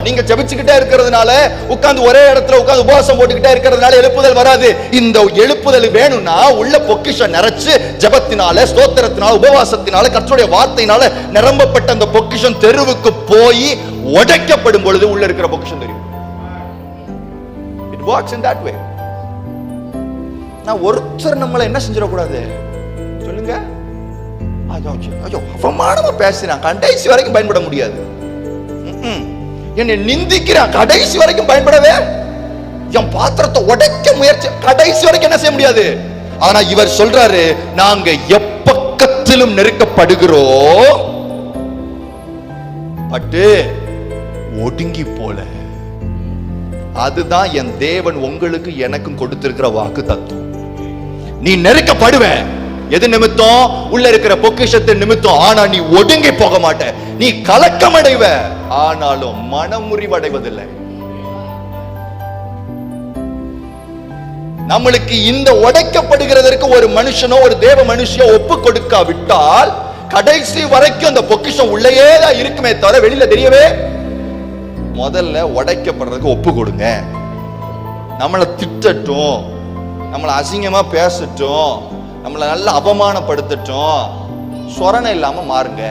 நீங்க ஜெபிச்சுக்கிட்டே இருக்கிறதுனால, உட்கார்ந்து ஒரே இடத்துல உட்கார்ந்து உபவாசம் போட்டுக்கிட்டே இருக்கிறதுனால எழுப்புதல் வராது. இந்த எழுப்புதல் வேணும்னா உள்ள பொக்கிஷம் நிறைச்சு ஜெபத்தினால, ஸ்தோத்திரத்தினால, உபவாசத்தினால, கர்த்தருடைய வார்த்தையினால நிரம்பப்பட்ட அந்த பொக்கிஷம் தெருவுக்கு போய் உடைக்கப்படும் பொழுது உள்ள இருக்கிற பொக்கிஷம் தெரியும். It works in that way. நான் ஒருத்தர் நம்மள என்ன செஞ்சிடக்கூடாது சொல்லுங்க. ஐயோ அவமானமா பேசுறான், கடைசி வரைக்கும் பயன்பட முடியாது. என்னை நிந்திக்கிறான், கடைசி வரைக்கும் பயன்படவே, என் பாத்திரத்தை உடைக்க முயற்சி, கடைசி வரைக்கும் என்ன செய்ய முடியாது. ஆனா இவர் சொல்றாரு, நாங்க எப்பக்கத்திலும் நெருக்கப்படுகிறோம், பட்டு ஒடுங்கி போல. அதுதான் என் தேவன் உங்களுக்கு எனக்கும் கொடுத்திருக்கிற வாக்கு தத்துவம். நீ நெருக்கப்படுவ, எது நிமித்தம்? உள்ள இருக்கிற பொக்கிஷத்தை நிமித்தம். ஆனா நீ ஒடுங்கி போக மாட்ட, நீ கலக்கம் அடைவ, ஆனாலும் மனமுறிவடைவதில்லை. நம்மளுக்கு இந்த உடைக்கப்படுகிறதற்கு ஒரு மனுஷனோ ஒரு தேவ மனுஷியோ ஒப்பு கொடுக்காவிட்டால் கடைசி வரைக்கும் அந்த பொக்கிஷம் உள்ளேயே தான் இருக்குமே தவிர வெளியில தெரியவே. முதல்ல உடைக்கப்படுறதுக்கு ஒப்பு கொடுங்க. நம்மளை திட்டட்டும், நம்மளை அசிங்கமா பேசட்டும், நம்மளை நல்லா அவமானப்படுத்தட்டும், சொரணை இல்லாம மாறுங்க.